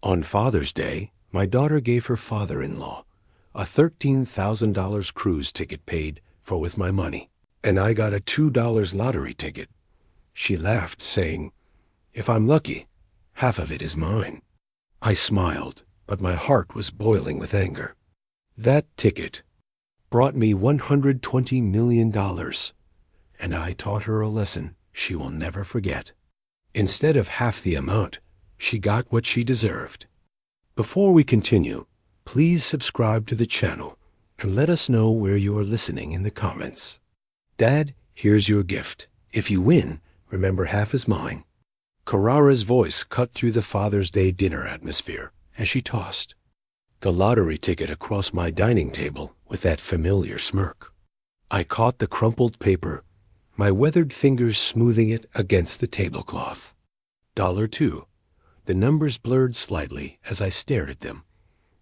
On Father's Day, my daughter gave her father-in-law a $13,000 cruise ticket paid for with my money, and I got a $2 lottery ticket. She laughed, saying, "If I'm lucky, half of it is mine." I smiled, but my heart was boiling with anger. That ticket brought me $120 million, and I taught her a lesson she will never forget. Instead of half the amount, she got what she deserved. Before we continue, please subscribe to the channel and let us know where you are listening in the comments. Dad, here's your gift. If you win, remember half is mine. Carrara's voice cut through the Father's Day dinner atmosphere as she tossed the lottery ticket across my dining table with that familiar smirk. I caught the crumpled paper, my weathered fingers smoothing it against the tablecloth. $2. The numbers blurred slightly as I stared at them,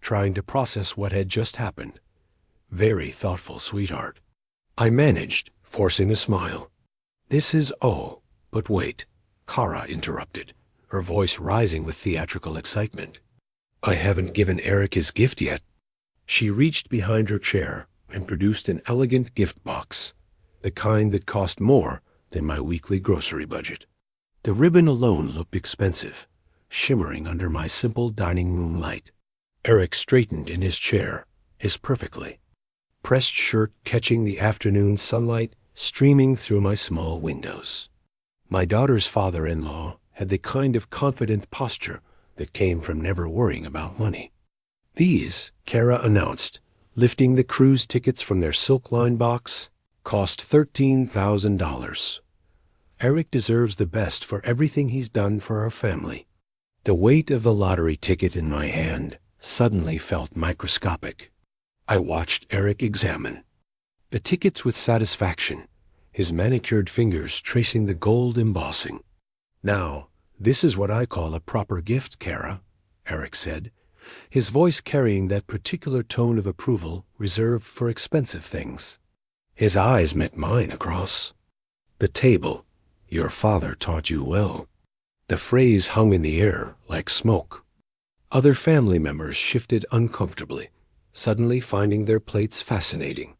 trying to process what had just happened. Very thoughtful, sweetheart. I managed, forcing a smile. This is but wait, Kara interrupted, her voice rising with theatrical excitement. I haven't given Eric his gift yet. She reached behind her chair and produced an elegant gift box, the kind that cost more than my weekly grocery budget. The ribbon alone looked expensive, shimmering under my simple dining room light. Eric straightened in his chair, his perfectly pressed shirt catching the afternoon sunlight streaming through my small windows. My daughter's father-in-law had the kind of confident posture that came from never worrying about money. These, Kara announced, lifting the cruise tickets from their silk-lined box, cost $13,000. Eric deserves the best for everything he's done for our family. The weight of the lottery ticket in my hand suddenly felt microscopic. I watched Eric examine the tickets with satisfaction, his manicured fingers tracing the gold embossing. "Now, this is what I call a proper gift, Kara," Eric said, his voice carrying that particular tone of approval reserved for expensive things. His eyes met mine across the table. "Your father taught you well." The phrase hung in the air like smoke. Other family members shifted uncomfortably, suddenly finding their plates fascinating.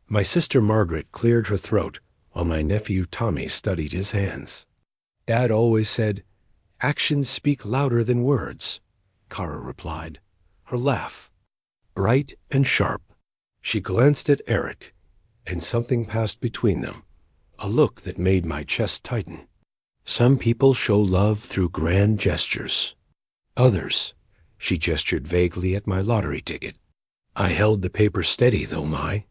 My sister Margaret cleared her throat while my nephew Tommy studied his hands. "Dad always said, 'Actions speak louder than words,'" Kara replied, her laugh bright and sharp. She glanced at Eric, and something passed between them, a look that made my chest tighten. Some people show love through grand gestures. Others, she gestured vaguely at my lottery ticket. I held the paper steady, though my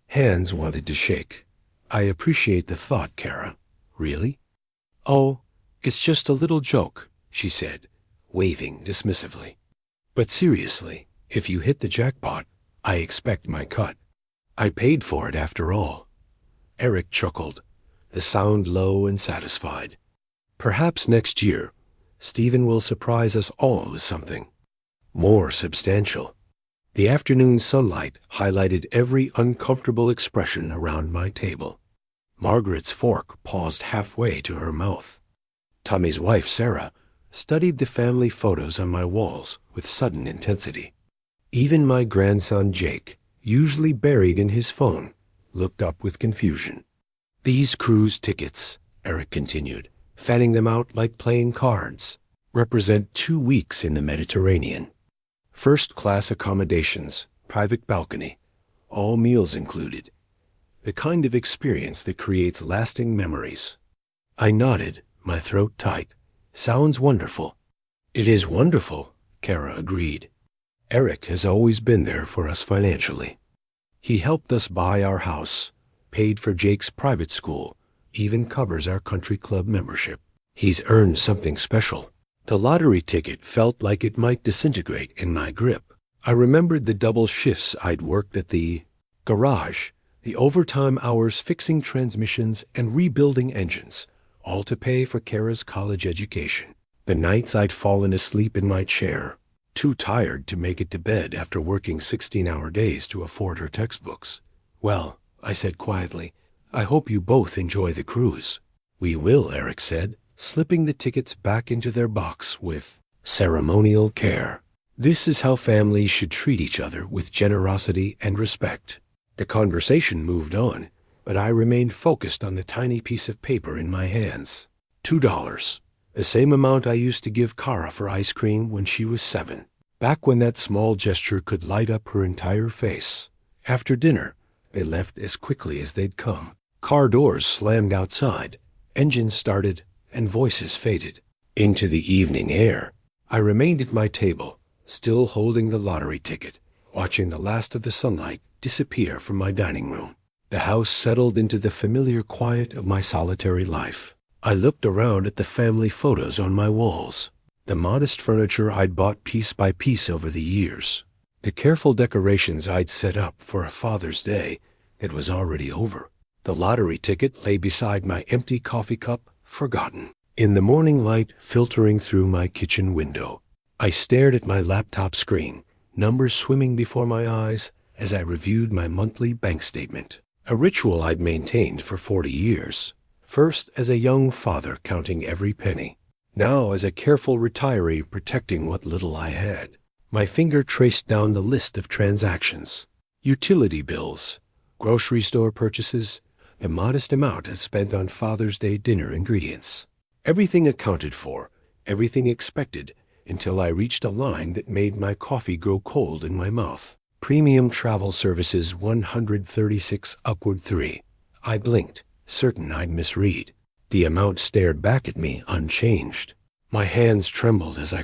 hands wanted to shake. "I appreciate the thought, Kara." "Really?" "Oh, it's just a little joke," she said, waving dismissively. "But seriously, if you hit the jackpot, I expect my cut. I paid for it after all." Eric chuckled, the sound low and satisfied. "Perhaps next year, Stephen will surprise us all with something more substantial." The afternoon sunlight highlighted every uncomfortable expression around my table. Margaret's fork paused halfway to her mouth. Tommy's wife, Sarah, studied the family photos on my walls with sudden intensity. Even my grandson, Jake, usually buried in his phone, looked up with confusion. "These cruise tickets," Eric continued, fanning them out like playing cards, "represent 2 weeks in the Mediterranean. First-class accommodations, private balcony, all meals included. The kind of experience that creates lasting memories." I nodded, my throat tight. "Sounds wonderful." "It is wonderful," Kara agreed. "Eric has always been there for us financially. He helped us buy our house, paid for Jake's private school, even covers our country club membership. He's earned something special." The lottery ticket felt like it might disintegrate in my grip. I remembered the double shifts I'd worked at the garage, the overtime hours fixing transmissions and rebuilding engines, all to pay for Kara's college education. The nights I'd fallen asleep in my chair, too tired to make it to bed after working 16-hour days to afford her textbooks. "Well," I said quietly, "I hope you both enjoy the cruise." "We will," Eric said, slipping the tickets back into their box with ceremonial care. This is how families should treat each other, with generosity and respect. The conversation moved on, but I remained focused on the tiny piece of paper in my hands. $2. The same amount I used to give Kara for ice cream when she was 7. Back when that small gesture could light up her entire face. After dinner, they left as quickly as they'd come. Car doors slammed outside, engines started, and voices faded. Into the evening air, I remained at my table, still holding the lottery ticket, watching the last of the sunlight disappear from my dining room. The house settled into the familiar quiet of my solitary life. I looked around at the family photos on my walls, the modest furniture I'd bought piece by piece over the years, the careful decorations I'd set up for a Father's Day that was already over. The lottery ticket lay beside my empty coffee cup, forgotten. In the morning light filtering through my kitchen window, I stared at my laptop screen, numbers swimming before my eyes as I reviewed my monthly bank statement. A ritual I'd maintained for 40 years. First as a young father counting every penny, now as a careful retiree protecting what little I had. My finger traced down the list of transactions. Utility bills, grocery store purchases, a modest amount spent on Father's Day dinner ingredients. Everything accounted for, everything expected, until I reached a line that made my coffee grow cold in my mouth. Premium travel services 136 upward 3. I blinked, certain I'd misread. The amount stared back at me unchanged. My hands trembled as I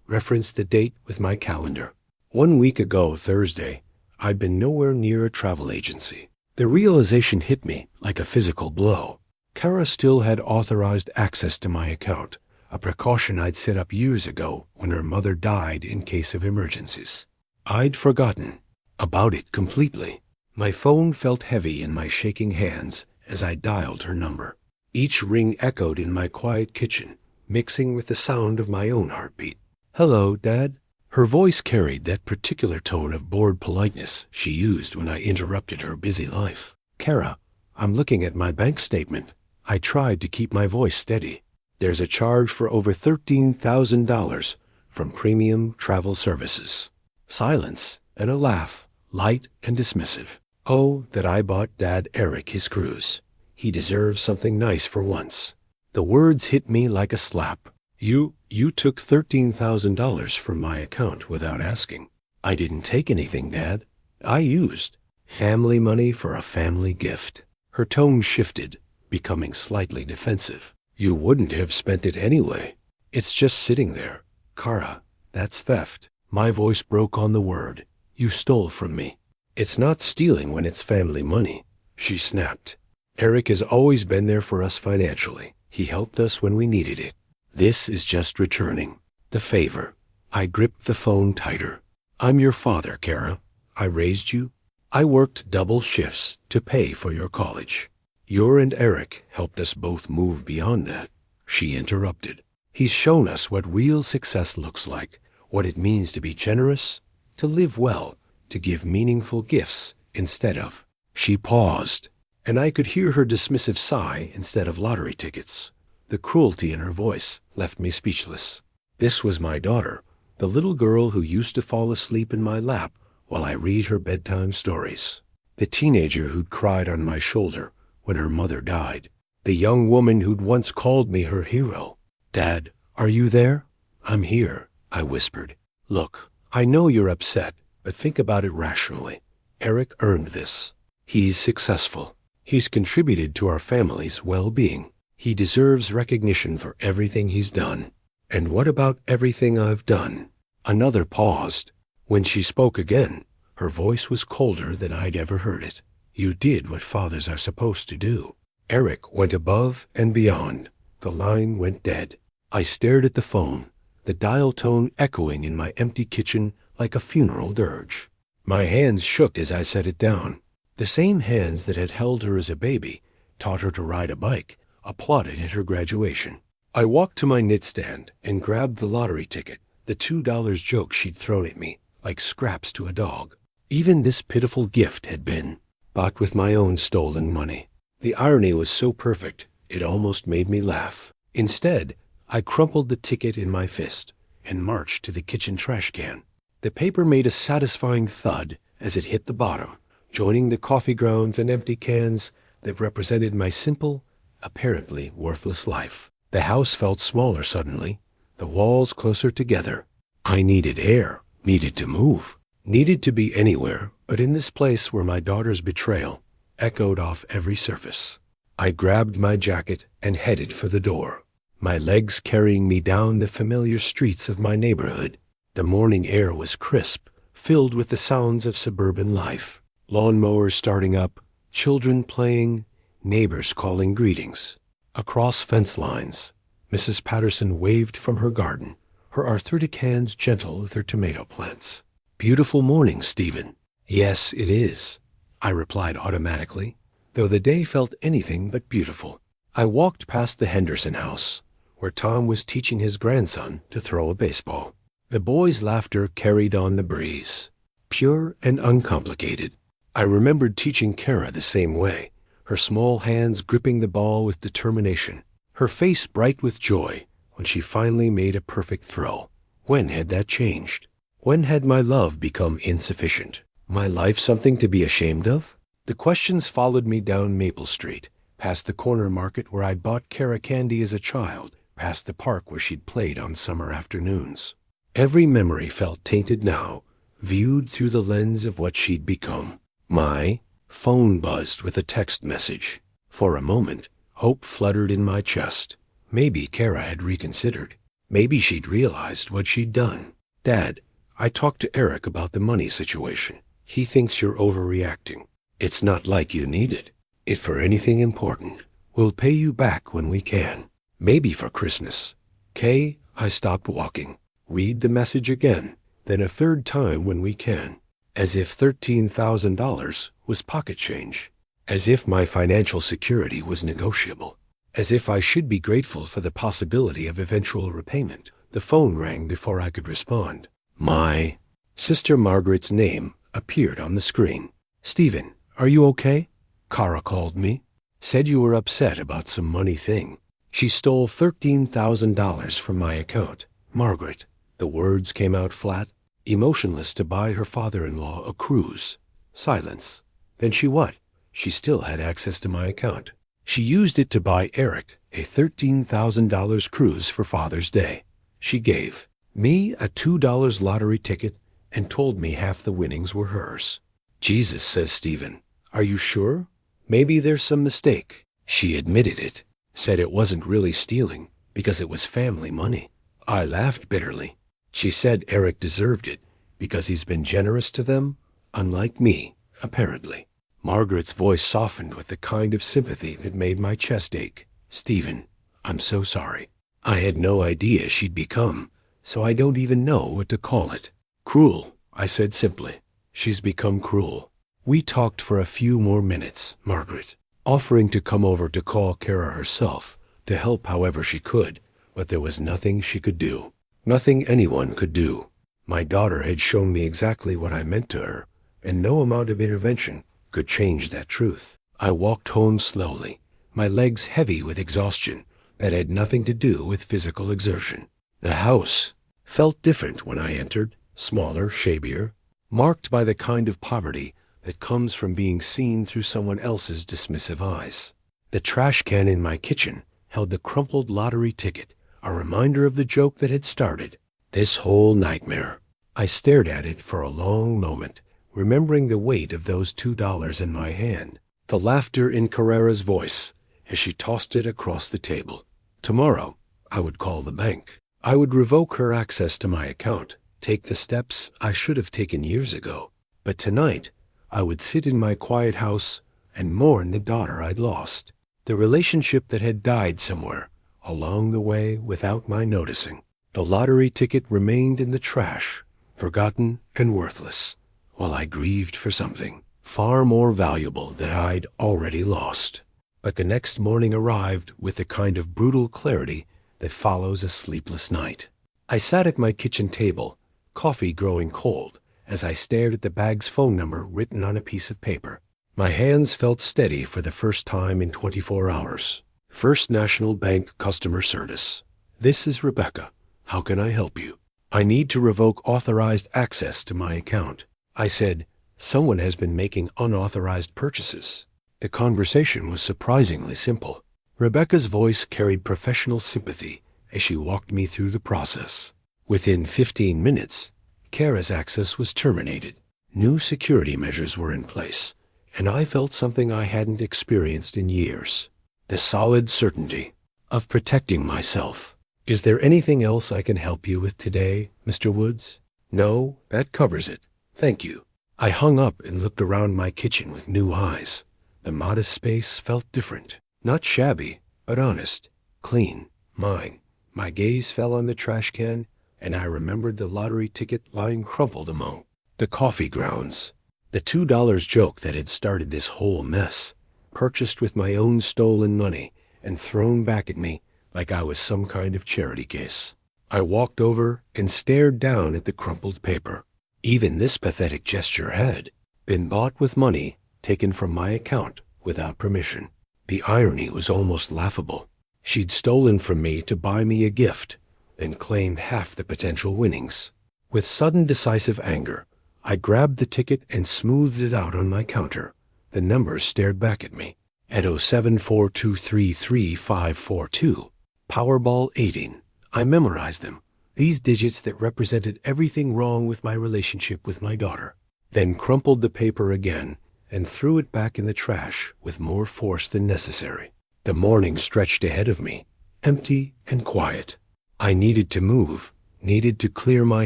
referenced the date with my calendar. 1 week ago Thursday, I'd been nowhere near a travel agency. The realization hit me like a physical blow. Kara still had authorized access to my account, a precaution I'd set up years ago when her mother died in case of emergencies. I'd forgotten about it completely. My phone felt heavy in my shaking hands as I dialed her number. Each ring echoed in my quiet kitchen, mixing with the sound of my own heartbeat. "Hello, Dad." Her voice carried that particular tone of bored politeness she used when I interrupted her busy life. "Kara, I'm looking at my bank statement." I tried to keep my voice steady. "There's a charge for over $13,000 from premium travel services." Silence and a laugh, light and dismissive. Oh, that I bought Dad Eric his cruise. He deserves something nice for once. The words hit me like a slap. You took $13,000 from my account without asking." "I didn't take anything, Dad. I used family money for a family gift." Her tone shifted, becoming slightly defensive. "You wouldn't have spent it anyway. It's just sitting there. Kara, that's theft." My voice broke on the word. "You stole from me." "It's not stealing when it's family money," she snapped. "Eric has always been there for us financially. He helped us when we needed it. This is just returning the favor." I gripped the phone tighter. "I'm your father, Kara. I raised you. I worked double shifts to pay for your college. Your and Eric helped us both move beyond that." She interrupted. "He's shown us what real success looks like, what it means to be generous, to live well, to give meaningful gifts instead of." She paused, and I could hear her dismissive sigh instead of lottery tickets. The cruelty in her voice left me speechless. This was my daughter, the little girl who used to fall asleep in my lap while I read her bedtime stories. The teenager who'd cried on my shoulder when her mother died. The young woman who'd once called me her hero. "Dad, are you there?" "I'm here," I whispered. "Look, I know you're upset, but think about it rationally. Eric earned this. He's successful. He's contributed to our family's well-being. He deserves recognition for everything he's done." "And what about everything I've done?" Another paused. When she spoke again, her voice was colder than I'd ever heard it. "You did what fathers are supposed to do." Eric went above and beyond. The line went dead. I stared at the phone, the dial tone echoing in my empty kitchen like a funeral dirge. My hands shook as I set it down. The same hands that had held her as a baby, taught her to ride a bike, applauded at her graduation. I walked to my knitstand and grabbed the lottery ticket, the $2 joke she'd thrown at me, like scraps to a dog. Even this pitiful gift had been bought with my own stolen money. The irony was so perfect, it almost made me laugh. Instead, I crumpled the ticket in my fist, and marched to the kitchen trash can. The paper made a satisfying thud as it hit the bottom, joining the coffee grounds and empty cans that represented my simple, apparently worthless life. The house felt smaller suddenly, the walls closer together. I needed air, needed to move, needed to be anywhere but in this place where my daughter's betrayal echoed off every surface. I grabbed my jacket and headed for the door, my legs carrying me down the familiar streets of my neighborhood. The morning air was crisp, filled with the sounds of suburban life. Lawnmowers starting up, children playing, neighbors calling greetings. Across fence lines, Mrs. Patterson waved from her garden, her arthritic hands gentle with her tomato plants. "Beautiful morning, Stephen." "Yes, it is," I replied automatically, though the day felt anything but beautiful. I walked past the Henderson house, where Tom was teaching his grandson to throw a baseball. The boy's laughter carried on the breeze, pure and uncomplicated. I remembered teaching Kara the same way, her small hands gripping the ball with determination, her face bright with joy when she finally made a perfect throw. When had that changed? When had my love become insufficient? My life something to be ashamed of? The questions followed me down Maple Street, past the corner market where I'd bought Kara candy as a child, past the park where she'd played on summer afternoons. Every memory felt tainted now, viewed through the lens of what she'd become. My phone buzzed with a text message. For a moment, hope fluttered in my chest. Maybe Kara had reconsidered. Maybe she'd realized what she'd done. "Dad, I talked to Eric about the money situation. He thinks you're overreacting. It's not like you need it. If for anything important, we'll pay you back when we can. Maybe for Christmas." Kay, I stopped walking. Read the message again, then a third time when we can. As if $13,000 was pocket change. As if my financial security was negotiable. As if I should be grateful for the possibility of eventual repayment. The phone rang before I could respond. My sister Margaret's name appeared on the screen. "Stephen, are you okay?" Kara called me. "Said you were upset about some money thing. She stole $13,000 from my account." Margaret. The words came out flat, emotionless, to buy her father-in-law a cruise. Silence. Then she what? She still had access to my account. She used it to buy Eric a $13,000 cruise for Father's Day. She gave me a $2 lottery ticket and told me half the winnings were hers. "Jesus," says Stephen. "Are you sure? Maybe there's some mistake." She admitted it, said it wasn't really stealing because it was family money. I laughed bitterly. She said Eric deserved it because he's been generous to them, unlike me, apparently. Margaret's voice softened with the kind of sympathy that made my chest ache. "Stephen, I'm so sorry. I had no idea she'd become, so I don't even know what to call it." "Cruel," I said simply. "She's become cruel." We talked for a few more minutes, Margaret, offering to come over to call Kara herself, to help however she could, but there was nothing she could do. Nothing anyone could do. My daughter had shown me exactly what I meant to her, and no amount of intervention could change that truth. I walked home slowly, my legs heavy with exhaustion that had nothing to do with physical exertion. The house felt different when I entered, smaller, shabier, marked by the kind of poverty that comes from being seen through someone else's dismissive eyes. The trash can in my kitchen held the crumpled lottery ticket, a reminder of the joke that had started this whole nightmare. I stared at it for a long moment, remembering the weight of those $2 in my hand, the laughter in Carrera's voice as she tossed it across the table. Tomorrow, I would call the bank. I would revoke her access to my account, take the steps I should have taken years ago. But tonight, I would sit in my quiet house and mourn the daughter I'd lost, the relationship that had died somewhere along the way without my noticing. The lottery ticket remained in the trash, forgotten and worthless, while I grieved for something far more valuable that I'd already lost. But the next morning arrived with the kind of brutal clarity that follows a sleepless night. I sat at my kitchen table, coffee growing cold, as I stared at the bag's phone number written on a piece of paper. My hands felt steady for the first time in 24 hours. First National Bank Customer Service. "This is Rebecca. How can I help you?" I need to revoke authorized access to my account. I said, someone has been making unauthorized purchases. The conversation was surprisingly simple. Rebecca's voice carried professional sympathy as she walked me through the process. Within 15 minutes, Kara's access was terminated. New security measures were in place, and I felt something I hadn't experienced in years. The solid certainty of protecting myself. Is there anything else I can help you with today, Mr. Woods? No, that covers it. Thank you. I hung up and looked around my kitchen with new eyes. The modest space felt different. Not shabby, but honest, clean, mine. My gaze fell on the trash can, and I remembered the lottery ticket lying crumpled among the coffee grounds. The $2 joke that had started this whole mess, purchased with my own stolen money and thrown back at me like I was some kind of charity case. I walked over and stared down at the crumpled paper. Even this pathetic gesture had been bought with money taken from my account without permission. The irony was almost laughable. She'd stolen from me to buy me a gift, then claimed half the potential winnings. With sudden decisive anger, I grabbed the ticket and smoothed it out on my counter. The numbers stared back at me. At 074233542, Powerball 18. I memorized them, these digits that represented everything wrong with my relationship with my daughter. Then crumpled the paper again and threw it back in the trash with more force than necessary. The morning stretched ahead of me, empty and quiet. I needed to move, needed to clear my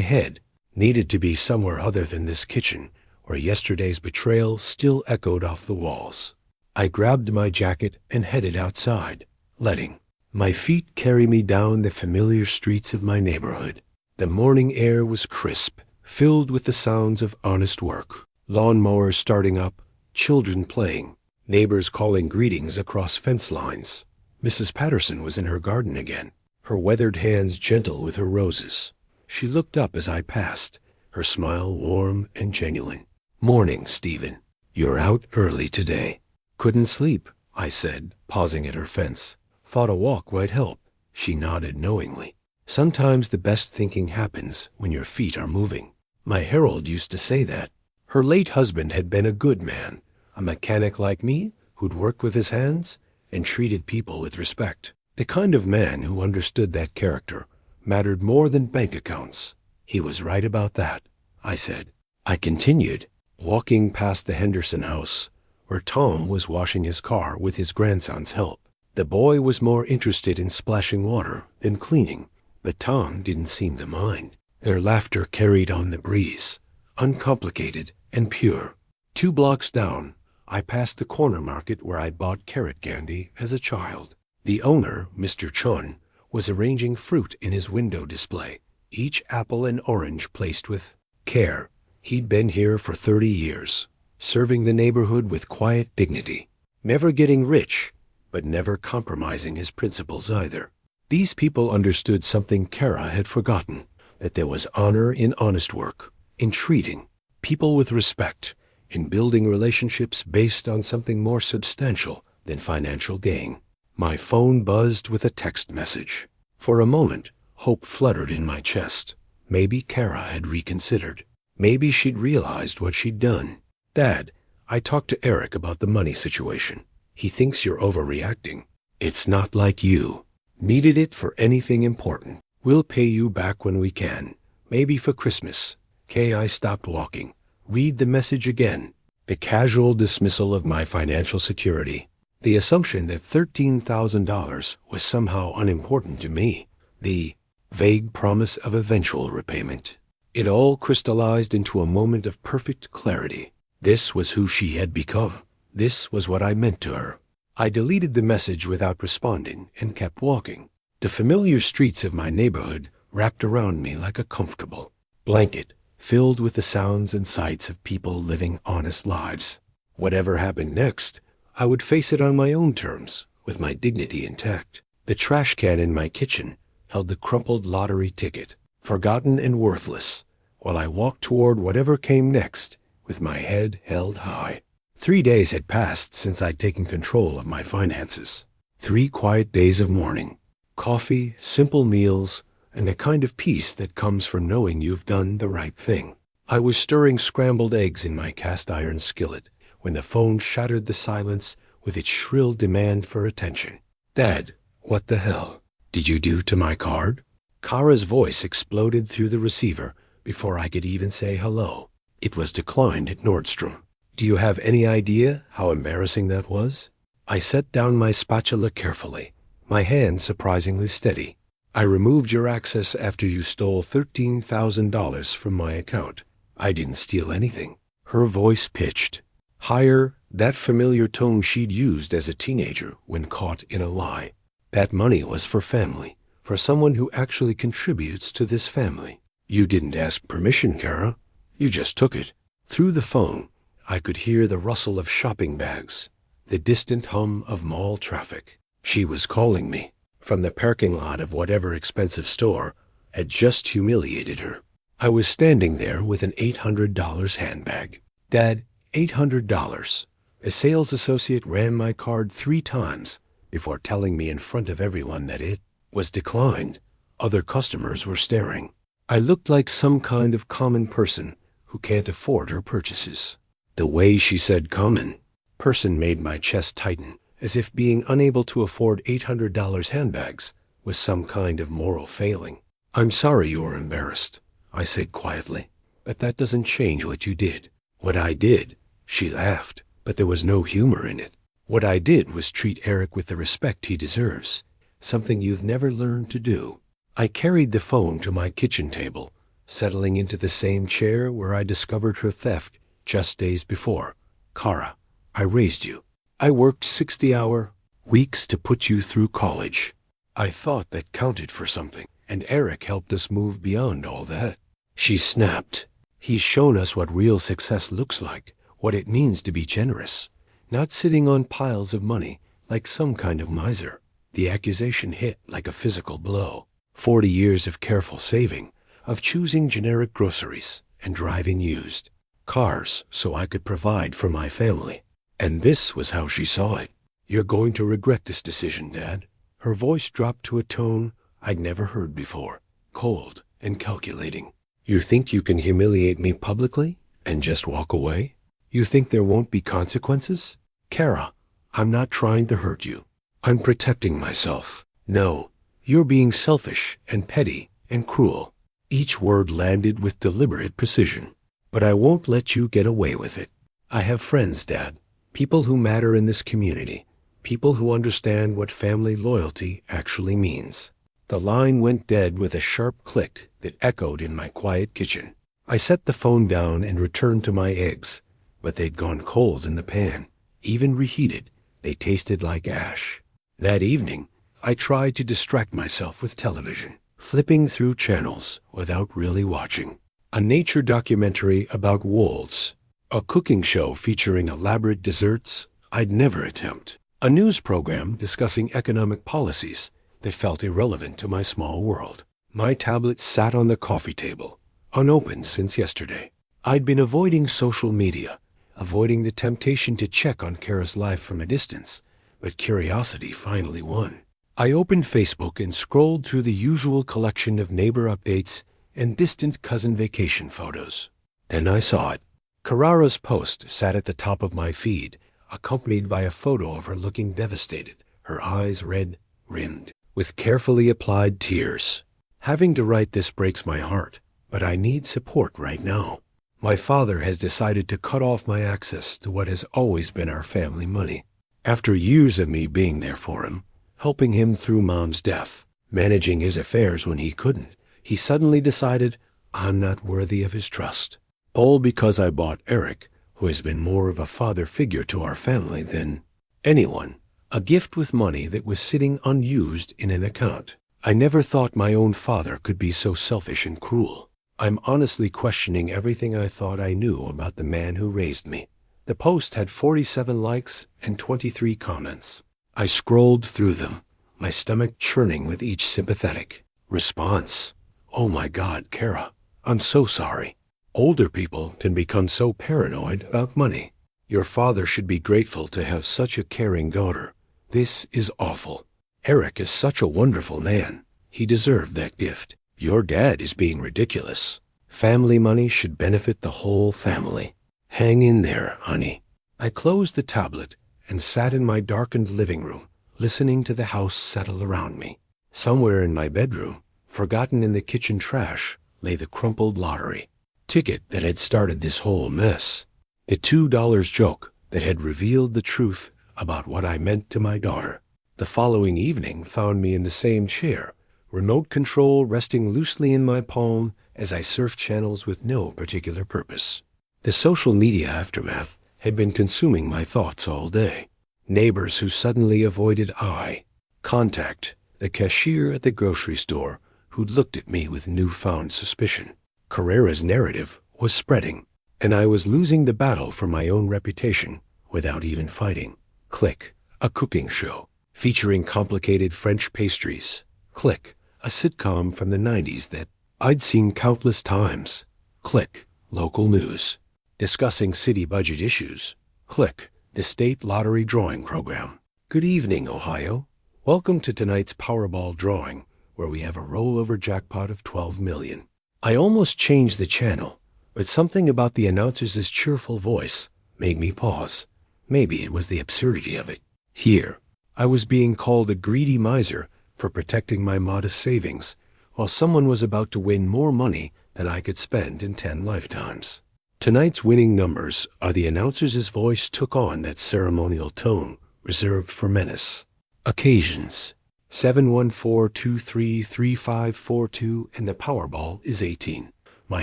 head, needed to be somewhere other than this kitchen where yesterday's betrayal still echoed off the walls. I grabbed my jacket and headed outside, letting my feet carry me down the familiar streets of my neighborhood. The morning air was crisp, filled with the sounds of honest work. Lawnmowers starting up, children playing, neighbors calling greetings across fence lines. Mrs. Patterson was in her garden again, her weathered hands gentle with her roses. She looked up as I passed, her smile warm and genuine. Morning, Stephen. You're out early today. Couldn't sleep, I said, pausing at her fence. Thought a walk might help. She nodded knowingly. Sometimes the best thinking happens when your feet are moving. My Harold used to say that. Her late husband had been a good man, a mechanic like me who'd worked with his hands and treated people with respect. The kind of man who understood that character mattered more than bank accounts. He was right about that, I said. I continued, walking past the Henderson house, where Tom was washing his car with his grandson's help. The boy was more interested in splashing water than cleaning, but Tom didn't seem to mind. Their laughter carried on the breeze, uncomplicated and pure. 2 blocks down, I passed the corner market where I bought carrot candy as a child. The owner, Mr. Chun, was arranging fruit in his window display, each apple and orange placed with care. He'd been here for 30 years, serving the neighborhood with quiet dignity, never getting rich, but never compromising his principles either. These people understood something Kara had forgotten, that there was honor in honest work, in treating people with respect, in building relationships based on something more substantial than financial gain. My phone buzzed with a text message. For a moment, hope fluttered in my chest. Maybe Kara had reconsidered. Maybe she'd realized what she'd done. Dad, I talked to Eric about the money situation. He thinks you're overreacting. It's not like you. Needed it for anything important. We'll pay you back when we can. Maybe for Christmas. Kay, I stopped walking. Read the message again. The casual dismissal of my financial security. The assumption that $13,000 was somehow unimportant to me. The vague promise of eventual repayment. It all crystallized into a moment of perfect clarity. This was who she had become. This was what I meant to her. I deleted the message without responding and kept walking. The familiar streets of my neighborhood wrapped around me like a comfortable blanket, filled with the sounds and sights of people living honest lives. Whatever happened next, I would face it on my own terms, with my dignity intact. The trash can in my kitchen held the crumpled lottery ticket, forgotten and worthless, while I walked toward whatever came next, with my head held high. 3 days had passed since I'd taken control of my finances. 3 quiet days of mourning. Coffee, simple meals, and the kind of peace that comes from knowing you've done the right thing. I was stirring scrambled eggs in my cast-iron skillet when the phone shattered the silence with its shrill demand for attention. "Dad, what the hell did you do to my card?" Kara's voice exploded through the receiver before I could even say hello. "It was declined at Nordstrom." "Do you have any idea how embarrassing that was?" I set down my spatula carefully, my hand surprisingly steady. "I removed your access after you stole $13,000 from my account. I didn't steal anything." Her voice pitched higher, that familiar tone she'd used as a teenager when caught in a lie. "That money was for family, for someone who actually contributes to this family. You didn't ask permission, Kara. You just took it." Through the phone, I could hear the rustle of shopping bags, the distant hum of mall traffic. She was calling me from the parking lot of whatever expensive store had just humiliated her. I was standing there with an $800 handbag. "Dad, $800. A sales associate ran my card 3 times before telling me in front of everyone that it was declined. Other customers were staring. I looked like some kind of common person who can't afford her purchases." The way she said common person made my chest tighten, as if being unable to afford $800 handbags was some kind of moral failing. "I'm sorry you were embarrassed," I said quietly, "but that doesn't change what you did." "What I did?" She laughed, but there was no humor in it. "What I did was treat Eric with the respect he deserves, something you've never learned to do." I carried the phone to my kitchen table, settling into the same chair where I discovered her theft just days before. "Kara, I raised you. I worked 60-hour weeks to put you through college. I thought that counted for something, and Eric helped us move beyond all that." She snapped. "He's shown us what real success looks like, what it means to be generous, not sitting on piles of money like some kind of miser." The accusation hit like a physical blow. 40 years of careful saving, of choosing generic groceries and driving used cars so I could provide for my family. And this was how she saw it. "You're going to regret this decision, Dad." Her voice dropped to a tone I'd never heard before, cold and calculating. "You think you can humiliate me publicly and just walk away? You think there won't be consequences? Kara, I'm not trying to hurt you. I'm protecting myself." "No, you're being selfish and petty and cruel." Each word landed with deliberate precision. "But I won't let you get away with it. I have friends, Dad, people who matter in this community, people who understand what family loyalty actually means." The line went dead with a sharp click that echoed in my quiet kitchen. I set the phone down and returned to my eggs, but they'd gone cold in the pan. Even reheated, they tasted like ash. That evening, I tried to distract myself with television, flipping through channels without really watching. A nature documentary about wolves, a cooking show featuring elaborate desserts I'd never attempt, a news program discussing economic policies that felt irrelevant to my small world. My tablet sat on the coffee table, unopened since yesterday. I'd been avoiding social media, avoiding the temptation to check on Kara's life from a distance, but curiosity finally won. I opened Facebook and scrolled through the usual collection of neighbor updates and distant cousin vacation photos. Then I saw it. Carrara's post sat at the top of my feed, accompanied by a photo of her looking devastated, her eyes red-rimmed, with carefully applied tears. Having to write this breaks my heart, but I need support right now. My father has decided to cut off my access to what has always been our family money. After years of me being there for him, helping him through Mom's death, managing his affairs when he couldn't, he suddenly decided I'm not worthy of his trust. All because I bought Eric, who has been more of a father figure to our family than anyone, a gift with money that was sitting unused in an account. I never thought my own father could be so selfish and cruel. I'm honestly questioning everything I thought I knew about the man who raised me. The post had 47 likes and 23 comments. I scrolled through them, my stomach churning with each sympathetic response. "Oh my God, Kara, I'm so sorry. Older people can become so paranoid about money. Your father should be grateful to have such a caring daughter. This is awful. Eric is such a wonderful man. He deserved that gift. Your dad is being ridiculous. Family money should benefit the whole family. Hang in there, honey. I closed the tablet and sat in my darkened living room, listening to the house settle around me. Somewhere in my bedroom, forgotten in the kitchen trash, lay the crumpled lottery ticket that had started this whole mess. The $2 joke that had revealed the truth about what I meant to my daughter. The following evening found me in the same chair, remote control resting loosely in my palm as I surfed channels with no particular purpose. The social media aftermath had been consuming my thoughts all day. Neighbors who suddenly avoided eye. Contact, the cashier at the grocery store who'd looked at me with newfound suspicion. Carrera's narrative was spreading, and I was losing the battle for my own reputation without even fighting. Click, a cooking show featuring complicated French pastries. Click, a sitcom from the 90s that I'd seen countless times. Click, local news discussing city budget issues. Click, the state lottery drawing program. Good evening, Ohio. Welcome to tonight's Powerball drawing, where we have a rollover jackpot of $12 million. I almost changed the channel, but something about the announcer's cheerful voice made me pause. Maybe it was the absurdity of it. Here, I was being called a greedy miser for protecting my modest savings, while someone was about to win more money than I could spend in 10 lifetimes. Tonight's winning numbers are the announcer's voice took on that ceremonial tone reserved for menace. Occasions: 714233542, and the Powerball is 18. My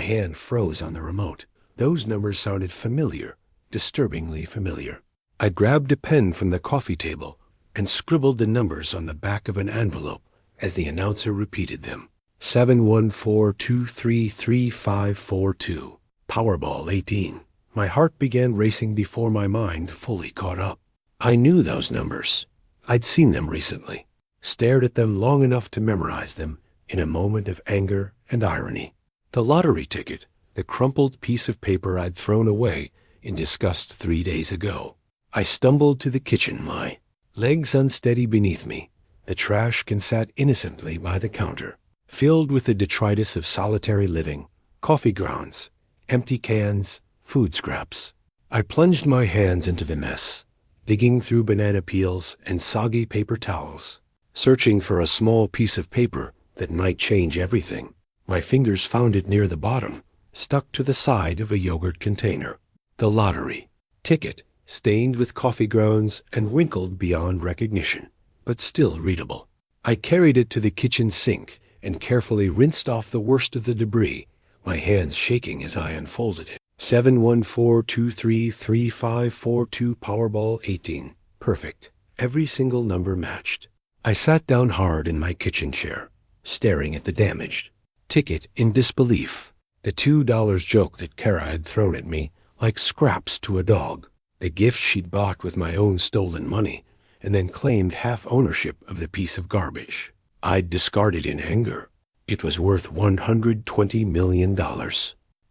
hand froze on the remote. Those numbers sounded familiar, disturbingly familiar. I grabbed a pen from the coffee table and scribbled the numbers on the back of an envelope as the announcer repeated them. 714233542. Powerball 18. My heart began racing before my mind fully caught up. I knew those numbers. I'd seen them recently, stared at them long enough to memorize them in a moment of anger and irony. The lottery ticket, the crumpled piece of paper I'd thrown away in disgust 3 days ago. I stumbled to the kitchen, my legs unsteady beneath me. The trash can sat innocently by the counter, filled with the detritus of solitary living, coffee grounds, empty cans, food scraps. I plunged my hands into the mess, digging through banana peels and soggy paper towels, searching for a small piece of paper that might change everything. My fingers found it near the bottom, stuck to the side of a yogurt container. The lottery ticket, stained with coffee grounds and wrinkled beyond recognition, but still readable. I carried it to the kitchen sink and carefully rinsed off the worst of the debris, my hands shaking as I unfolded it. 714233542, Powerball 18. Perfect. Every single number matched. I sat down hard in my kitchen chair, staring at the damaged ticket in disbelief. The $2 joke that Kara had thrown at me like scraps to a dog. The gift she'd bought with my own stolen money and then claimed half ownership of the piece of garbage I'd discarded in anger. It was worth $120 million.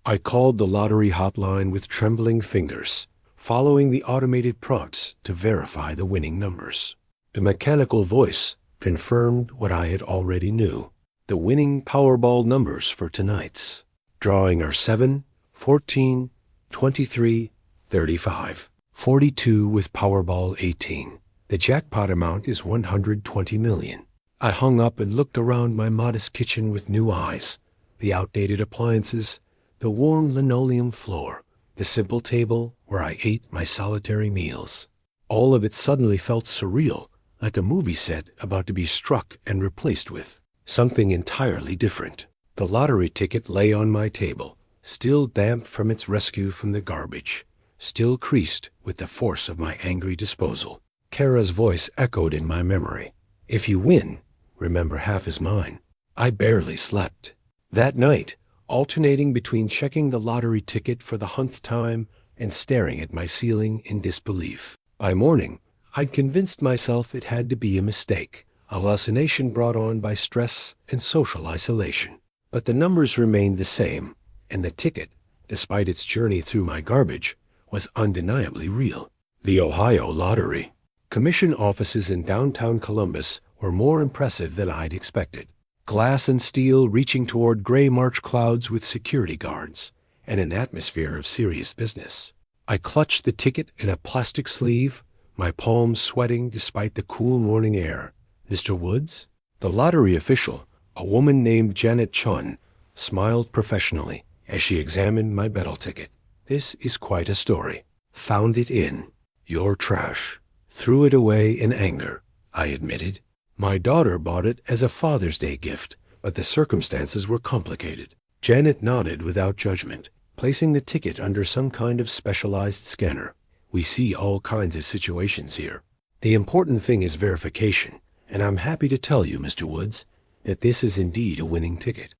I called the lottery hotline with trembling fingers, following the automated prompts to verify the winning numbers. The mechanical voice confirmed what I had already knew. The winning Powerball numbers for tonight's drawing are 7, 14, 23, 35, 42 with Powerball 18. The jackpot amount is $120 million. I hung up and looked around my modest kitchen with new eyes. The outdated appliances, the worn linoleum floor, the simple table where I ate my solitary meals. All of it suddenly felt surreal, like a movie set about to be struck and replaced with something entirely different. The lottery ticket lay on my table, still damp from its rescue from the garbage, still creased with the force of my angry disposal. Kara's voice echoed in my memory. If you win, remember half is mine. I barely slept. That night, alternating between checking the lottery ticket for the 100th time and staring at my ceiling in disbelief. By morning, I'd convinced myself it had to be a mistake, a hallucination brought on by stress and social isolation. But the numbers remained the same, and the ticket, despite its journey through my garbage, was undeniably real. The Ohio Lottery. Commission offices in downtown Columbus were more impressive than I'd expected. glass and steel reaching toward gray March clouds with security guards, and an atmosphere of serious business. I clutched the ticket in a plastic sleeve, my palms sweating despite the cool morning air. "Mr. Woods?" The lottery official, a woman named Janet Chun, smiled professionally as she examined my battle ticket. "This is quite a story. Found it in your trash. Threw it away in anger," I admitted. "My daughter bought it as a Father's Day gift, but the circumstances were complicated." Janet nodded without judgment, placing the ticket under some kind of specialized scanner. "We see all kinds of situations here. The important thing is verification, and I'm happy to tell you, Mr. Woods, that this is indeed a winning ticket."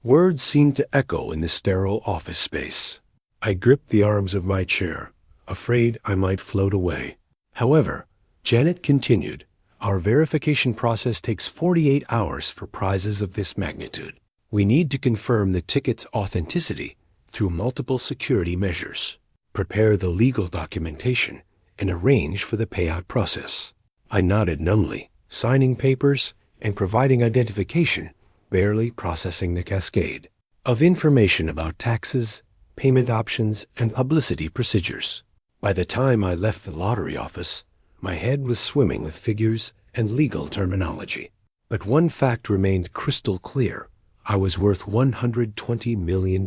Words seemed to echo in the sterile office space. I gripped the arms of my chair, afraid I might float away. However, Janet continued, "Our verification process takes 48 hours for prizes of this magnitude. We need to confirm the ticket's authenticity through multiple security measures, prepare the legal documentation, and arrange for the payout process." I nodded numbly, signing papers and providing identification, barely processing the cascade of information about taxes, payment options, and publicity procedures. By the time I left the lottery office, my head was swimming with figures and legal terminology. But one fact remained crystal clear. I was worth $120 million.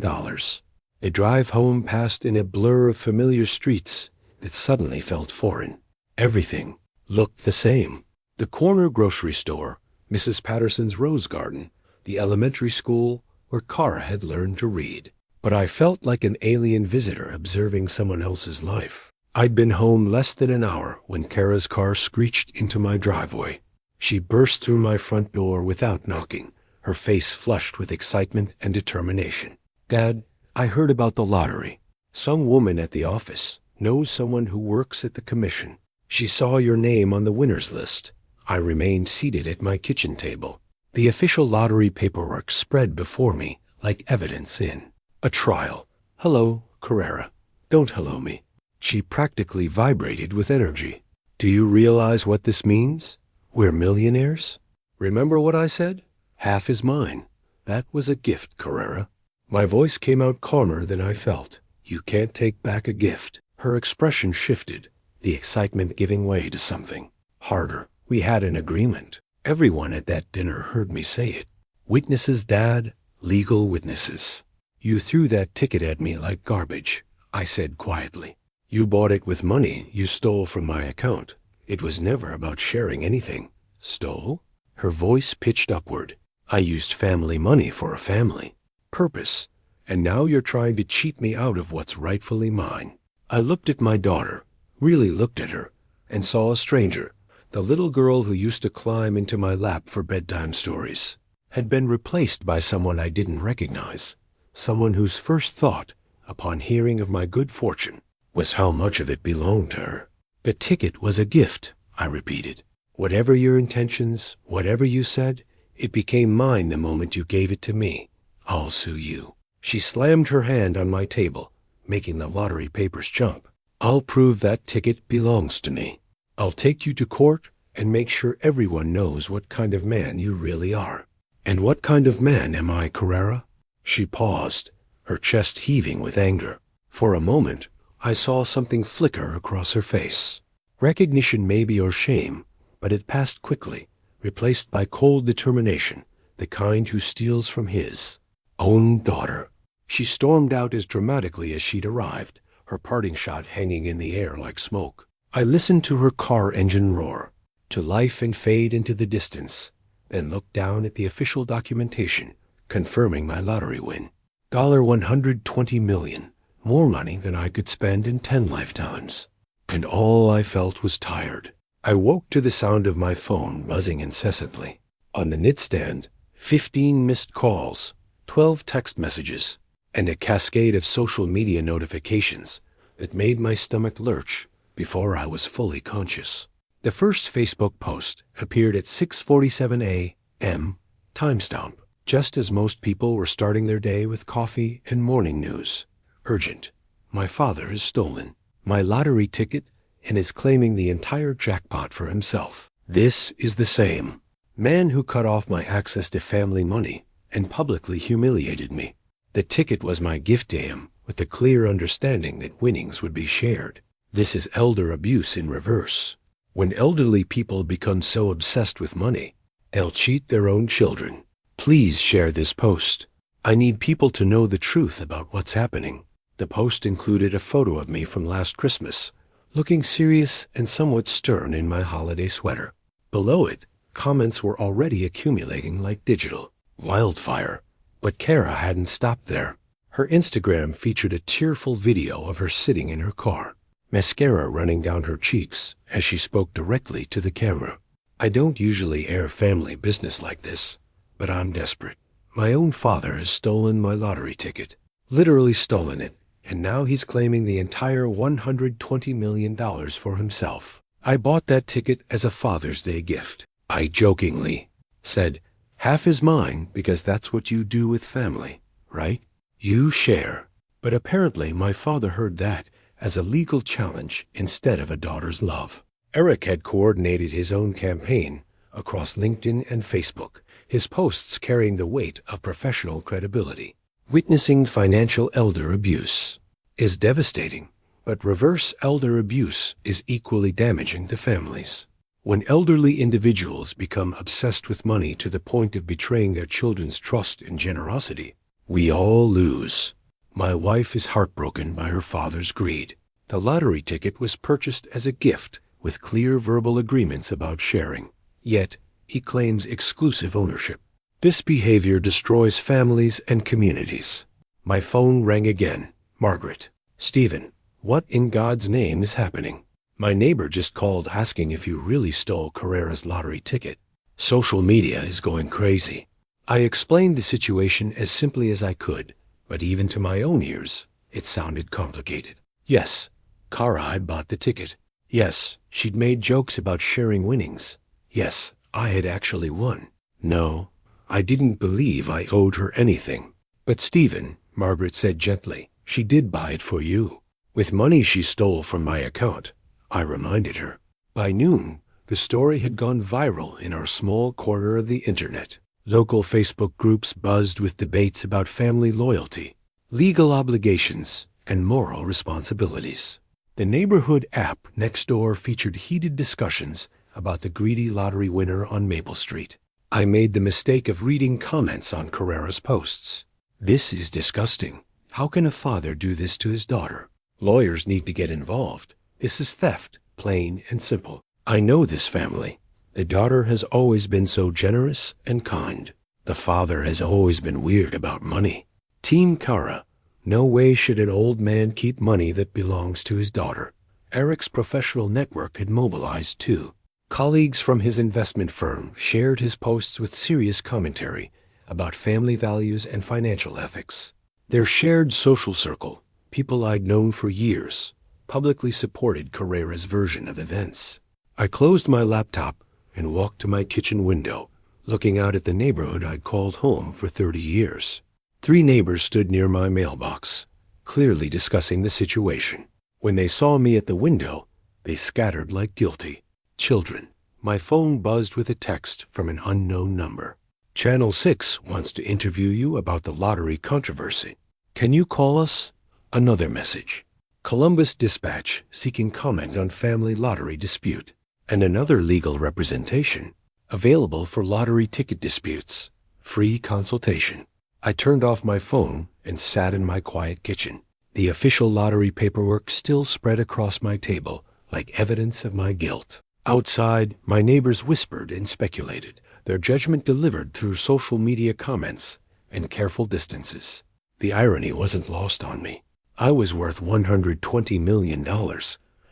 The drive home passed in a blur of familiar streets that suddenly felt foreign. Everything looked the same. The corner grocery store, Mrs. Patterson's rose garden, the elementary school where Kara had learned to read. But I felt like an alien visitor observing someone else's life. I'd been home less than an hour when Kara's car screeched into my driveway. She burst through my front door without knocking, her face flushed with excitement and determination. "Dad, I heard about the lottery. Some woman at the office knows someone who works at the commission. She saw your name on the winners list." I remained seated at my kitchen table. The official lottery paperwork spread before me like evidence in a trial. "Hello, Carrera. Don't hello me." She practically vibrated with energy. "Do you realize what this means? We're millionaires. Remember what I said? Half is mine. That was a gift, Carrera." My voice came out calmer than I felt. "You can't take back a gift." Her expression shifted, the excitement giving way to something harder. "We had an agreement." Everyone at that dinner heard me say it. Witnesses, Dad, legal witnesses. "You threw that ticket at me like garbage," I said quietly. "You bought it with money you stole from my account. It was never about sharing anything." "Stole?" Her voice pitched upward. "I used family money for a family. Purpose. And now you're trying to cheat me out of what's rightfully mine." I looked at my daughter, really looked at her, and saw a stranger. The little girl who used to climb into my lap for bedtime stories had been replaced by someone I didn't recognize, someone whose first thought, upon hearing of my good fortune, was how much of it belonged to her. "The ticket was a gift," I repeated. "Whatever your intentions, whatever you said, it became mine the moment you gave it to me. I'll sue you." She slammed her hand on my table, making the lottery papers jump. "I'll prove that ticket belongs to me. I'll take you to court and make sure everyone knows what kind of man you really are." "And what kind of man am I, Carrera?" She paused, her chest heaving with anger. For a moment, I saw something flicker across her face. Recognition maybe or shame, but it passed quickly, replaced by cold determination, the kind who steals from his own daughter. She stormed out as dramatically as she'd arrived, her parting shot hanging in the air like smoke. I listened to her car engine roar, to life and fade into the distance, then looked down at the official documentation, confirming my lottery win. $120 million, more money than I could spend in 10 lifetimes. And all I felt was tired. I woke to the sound of my phone buzzing incessantly. On the nightstand, 15 missed calls, 12 text messages, and a cascade of social media notifications that made my stomach lurch before I was fully conscious. The first Facebook post appeared at 6:47 a.m. timestamp, just as most people were starting their day with coffee and morning news. Urgent. My father has stolen my lottery ticket and is claiming the entire jackpot for himself. This is the same. Man who cut off my access to family money and publicly humiliated me. The ticket was my gift to him, with the clear understanding that winnings would be shared. This is elder abuse in reverse. When elderly people become so obsessed with money, they'll cheat their own children. Please share this post. I need people to know the truth about what's happening. The post included a photo of me from last Christmas, looking serious and somewhat stern in my holiday sweater. Below it, comments were already accumulating like digital wildfire. But Kara hadn't stopped there. Her Instagram featured a tearful video of her sitting in her car, mascara running down her cheeks as she spoke directly to the camera. I don't usually air family business like this, but I'm desperate. My own father has stolen my lottery ticket, literally stolen it, and now he's claiming the entire $120 million for himself. I bought that ticket as a Father's Day gift. I jokingly said, half is mine because that's what you do with family, right? You share. But apparently my father heard that as a legal challenge instead of a daughter's love. Eric had coordinated his own campaign across LinkedIn and Facebook, his posts carrying the weight of professional credibility. Witnessing financial elder abuse is devastating, but reverse elder abuse is equally damaging to families. When elderly individuals become obsessed with money to the point of betraying their children's trust and generosity, we all lose. My wife is heartbroken by her father's greed. The lottery ticket was purchased as a gift with clear verbal agreements about sharing. Yet, he claims exclusive ownership. This behavior destroys families and communities. My phone rang again. Margaret. Stephen, what in God's name is happening? My neighbor just called asking if you really stole Carrera's lottery ticket. Social media is going crazy. I explained the situation as simply as I could, but even to my own ears, it sounded complicated. Yes, Cara had bought the ticket. Yes, she'd made jokes about sharing winnings. Yes, I had actually won. No, I didn't believe I owed her anything. But Stephen, Margaret said gently, she did buy it for you. With money she stole from my account, I reminded her. By noon, the story had gone viral in our small corner of the internet. Local Facebook groups buzzed with debates about family loyalty, legal obligations, and moral responsibilities. The neighborhood app next door featured heated discussions about the greedy lottery winner on Maple Street. I made the mistake of reading comments on Carrera's posts. This is disgusting. How can a father do this to his daughter? Lawyers need to get involved. This is theft, plain and simple. I know this family. The daughter has always been so generous and kind. The father has always been weird about money. Team Cara. No way should an old man keep money that belongs to his daughter. Eric's professional network had mobilized too. Colleagues from his investment firm shared his posts with serious commentary about family values and financial ethics. Their shared social circle, people I'd known for years, publicly supported Carrera's version of events. I closed my laptop and walked to my kitchen window, looking out at the neighborhood I'd called home for 30 years. 3 neighbors stood near my mailbox, clearly discussing the situation. When they saw me at the window, they scattered like guilty children. My phone buzzed with a text from an unknown number. Channel 6 wants to interview you about the lottery controversy. Can you call us? Another message. Columbus Dispatch seeking comment on family lottery dispute. And another legal representation. Available for lottery ticket disputes. Free consultation. I turned off my phone and sat in my quiet kitchen. The official lottery paperwork still spread across my table like evidence of my guilt. Outside, my neighbors whispered and speculated, their judgment delivered through social media comments and careful distances. The irony wasn't lost on me. I was worth $120 million,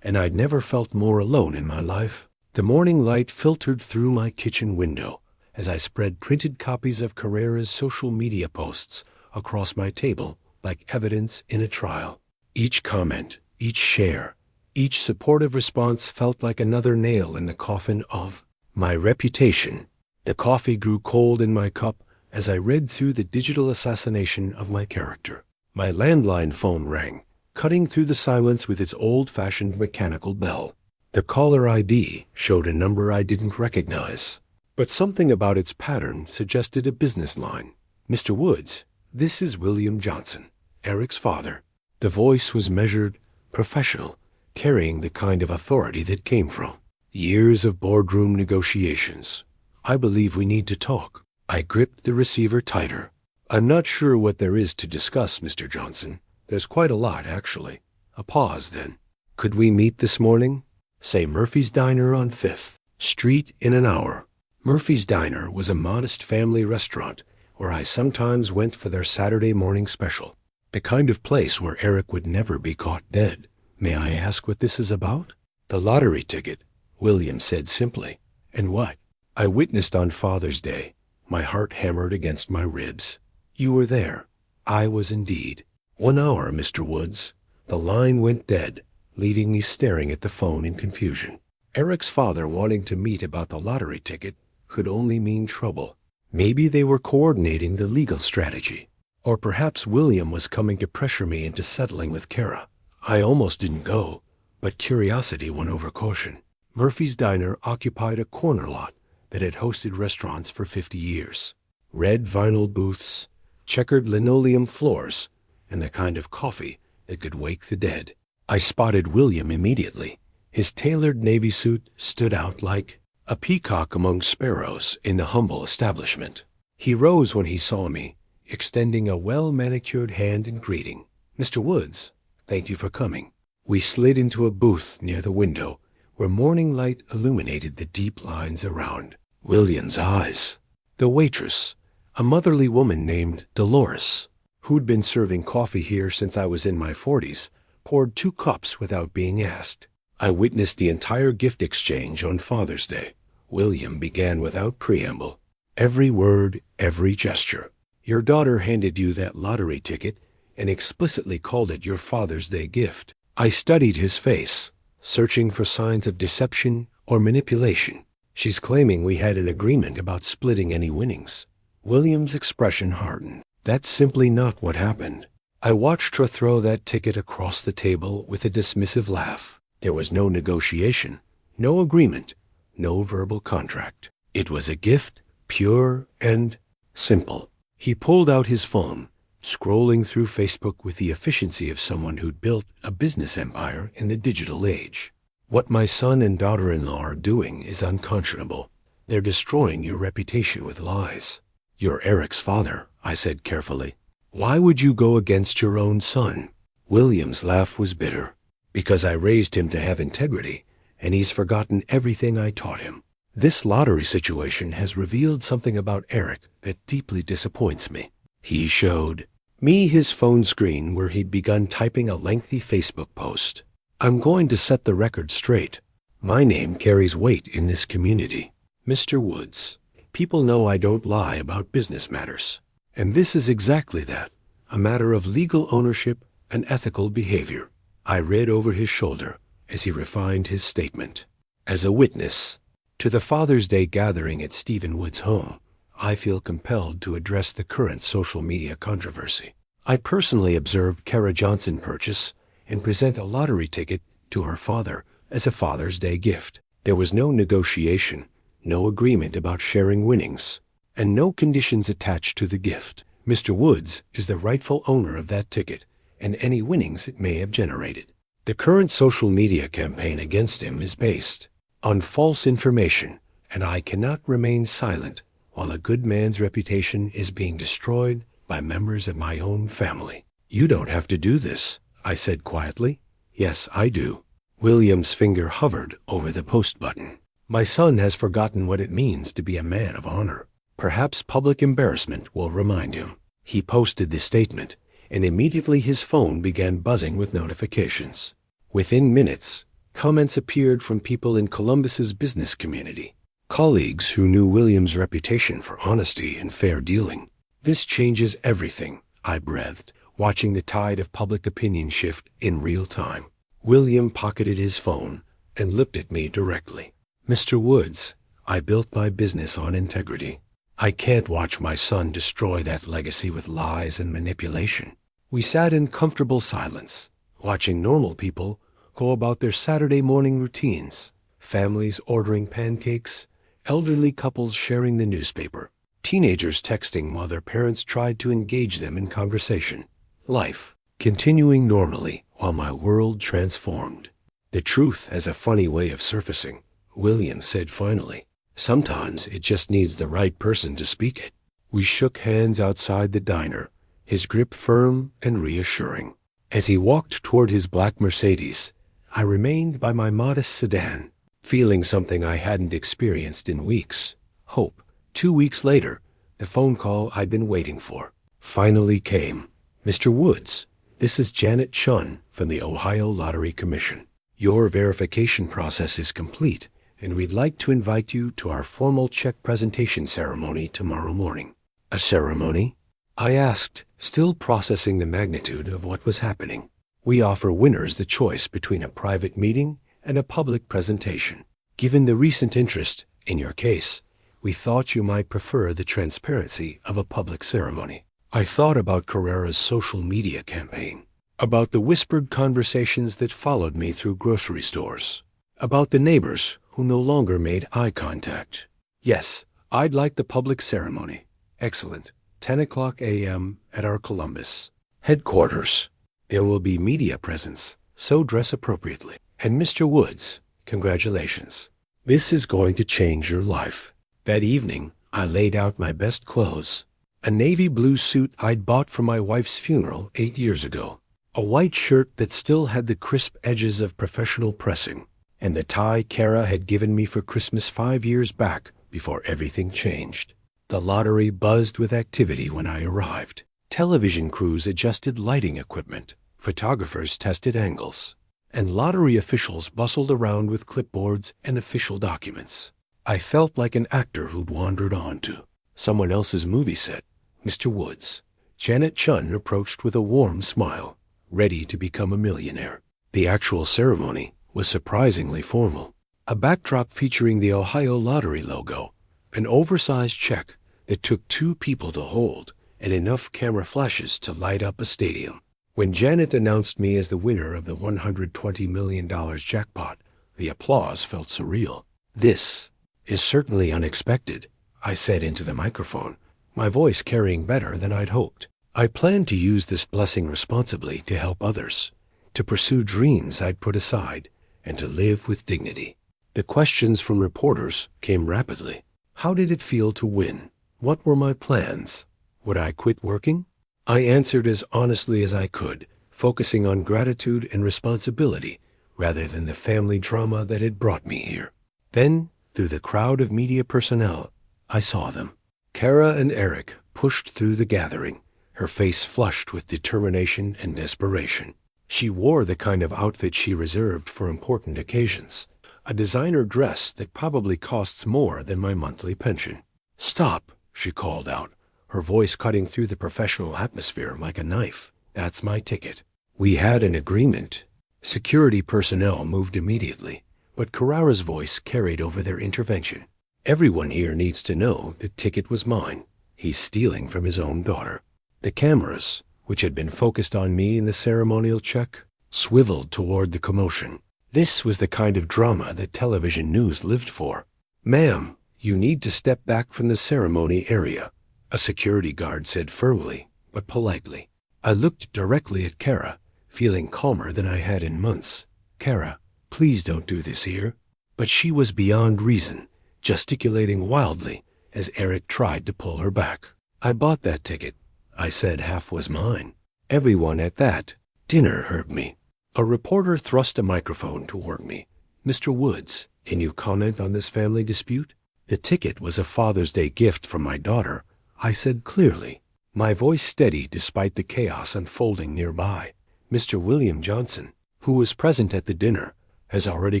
and I'd never felt more alone in my life. The morning light filtered through my kitchen window as I spread printed copies of Carrera's social media posts across my table like evidence in a trial. Each comment, each share, each supportive response felt like another nail in the coffin of my reputation. The coffee grew cold in my cup as I read through the digital assassination of my character. My landline phone rang, cutting through the silence with its old-fashioned mechanical bell. The caller ID showed a number I didn't recognize. but something about its pattern suggested a business line. "Mr. Woods, this is William Johnson, Eric's father." The voice was measured, professional, carrying the kind of authority that came from years of boardroom negotiations. "I believe we need to talk." I gripped the receiver tighter. "I'm not sure what there is to discuss, Mr. Johnson. There's quite a lot, actually." A pause, then. "Could we meet this morning? Say Murphy's Diner on 5th Street in an hour." Murphy's Diner was a modest family restaurant where I sometimes went for their Saturday morning special. The kind of place where Eric would never be caught dead. "May I ask what this is about?" "The lottery ticket," William said simply. "And what?" "I witnessed on Father's Day." My heart hammered against my ribs. "You were there." I was indeed. 1 hour, Mr. Woods. The line went dead, leaving me staring at the phone in confusion. Eric's father wanting to meet about the lottery ticket could only mean trouble. Maybe they were coordinating the legal strategy. Or perhaps William was coming to pressure me into settling with Kara. I almost didn't go, but curiosity won over caution. Murphy's Diner occupied a corner lot that had hosted restaurants for 50 years. Red vinyl booths, checkered linoleum floors, and the kind of coffee that could wake the dead. I spotted William immediately. His tailored navy suit stood out like a peacock among sparrows in the humble establishment. He rose when he saw me, extending a well-manicured hand in greeting. "Mr. Woods, thank you for coming." We slid into a booth near the window, where morning light illuminated the deep lines around. William's eyes. The waitress, a motherly woman named Dolores, who'd been serving coffee here since I was in my 40s, poured 2 cups without being asked. I witnessed the entire gift exchange on Father's Day. William began without preamble. Every word, every gesture. "Your daughter handed you that lottery ticket and explicitly called it your Father's Day gift." I studied his face, searching for signs of deception or manipulation. "She's claiming we had an agreement about splitting any winnings." William's expression hardened. "That's simply not what happened." I watched her throw that ticket across the table with a dismissive laugh. There was no negotiation, no agreement, no verbal contract. It was a gift, pure and simple. He pulled out his phone, scrolling through Facebook with the efficiency of someone who'd built a business empire in the digital age. "What my son and daughter-in-law are doing is unconscionable. They're destroying your reputation with lies." "You're Eric's father," I said carefully. "Why would you go against your own son?" William's laugh was bitter. "Because I raised him to have integrity, and he's forgotten everything I taught him. This lottery situation has revealed something about Eric that deeply disappoints me." He showed me his phone screen where he'd begun typing a lengthy Facebook post. "I'm going to set the record straight. My name carries weight in this community. Mr. Woods, people know I don't lie about business matters. And this is exactly that, a matter of legal ownership and ethical behavior." I read over his shoulder as he refined his statement. "As a witness to the Father's Day gathering at Stephen Wood's home, I feel compelled to address the current social media controversy. I personally observed Kara Johnson purchase and present a lottery ticket to her father as a Father's Day gift. There was no negotiation, no agreement about sharing winnings, and no conditions attached to the gift. Mr. Woods is the rightful owner of that ticket and any winnings it may have generated. The current social media campaign against him is based on false information, and I cannot remain silent while a good man's reputation is being destroyed by members of my own family." "You don't have to do this," I said quietly. "Yes, I do." William's finger hovered over the post button. "My son has forgotten what it means to be a man of honor. Perhaps public embarrassment will remind him." He posted the statement, and immediately his phone began buzzing with notifications. Within minutes, comments appeared from people in Columbus's business community, colleagues who knew William's reputation for honesty and fair dealing. "This changes everything," I breathed, watching the tide of public opinion shift in real time. William pocketed his phone and looked at me directly. "Mr. Woods, I built my business on integrity. I can't watch my son destroy that legacy with lies and manipulation." We sat in comfortable silence, watching normal people go about their Saturday morning routines, families ordering pancakes, elderly couples sharing the newspaper, teenagers texting while their parents tried to engage them in conversation. Life continuing normally while my world transformed. The truth has a funny way of surfacing, William said finally. Sometimes it just needs the right person to speak it. We shook hands outside the diner, his grip firm and reassuring. As he walked toward his black Mercedes, I remained by my modest sedan, feeling something I hadn't experienced in weeks. Hope. 2 weeks later, the phone call I'd been waiting for finally came. Mr. Woods, this is Janet Chun from the Ohio Lottery Commission. Your verification process is complete, and we'd like to invite you to our formal check presentation ceremony tomorrow morning. A ceremony? I asked, still processing the magnitude of what was happening. We offer winners the choice between a private meeting and a public presentation. Given the recent interest in your case, we thought you might prefer the transparency of a public ceremony. I thought about Carrera's social media campaign, about the whispered conversations that followed me through grocery stores, about the neighbors who no longer made eye contact. Yes, I'd like the public ceremony. Excellent. 10 o'clock a.m. at our Columbus headquarters. There will be media presence, so dress appropriately. And Mr. Woods, congratulations. This is going to change your life. That evening, I laid out my best clothes. A navy blue suit I'd bought for my wife's funeral 8 years ago. A white shirt that still had the crisp edges of professional pressing. And the tie Kara had given me for Christmas 5 years back before everything changed. The lottery buzzed with activity when I arrived. Television crews adjusted lighting equipment. Photographers tested angles. And lottery officials bustled around with clipboards and official documents. I felt like an actor who'd wandered on to someone else's movie set. Mr. Woods. Janet Chun approached with a warm smile, ready to become a millionaire. The actual ceremony was surprisingly formal. A backdrop featuring the Ohio Lottery logo, an oversized check that took 2 people to hold, and enough camera flashes to light up a stadium. When Janet announced me as the winner of the $120 million jackpot, the applause felt surreal. This is certainly unexpected, I said into the microphone, my voice carrying better than I'd hoped. I planned to use this blessing responsibly to help others, to pursue dreams I'd put aside, and to live with dignity. The questions from reporters came rapidly. How did it feel to win? What were my plans? Would I quit working? I answered as honestly as I could, focusing on gratitude and responsibility rather than the family drama that had brought me here. Then, through the crowd of media personnel, I saw them. Kara and Eric pushed through the gathering, her face flushed with determination and desperation. She wore the kind of outfit she reserved for important occasions, a designer dress that probably costs more than my monthly pension. "Stop," she called out, her voice cutting through the professional atmosphere like a knife. "That's my ticket." We had an agreement. Security personnel moved immediately, but Carrera's voice carried over their intervention. "Everyone here needs to know the ticket was mine. He's stealing from his own daughter." The cameras, which had been focused on me in the ceremonial check, swiveled toward the commotion. This was the kind of drama that television news lived for. "Ma'am, you need to step back from the ceremony area," a security guard said firmly, but politely. I looked directly at Kara, feeling calmer than I had in months. "Kara, please don't do this here." But she was beyond reason, gesticulating wildly as Eric tried to pull her back. "I bought that ticket," I said half was mine. Everyone at that dinner heard me. A reporter thrust a microphone toward me. "Mr. Woods, can you comment on this family dispute?" "The ticket was a Father's Day gift from my daughter," I said clearly, my voice steady despite the chaos unfolding nearby. "Mr. William Johnson, who was present at the dinner, has already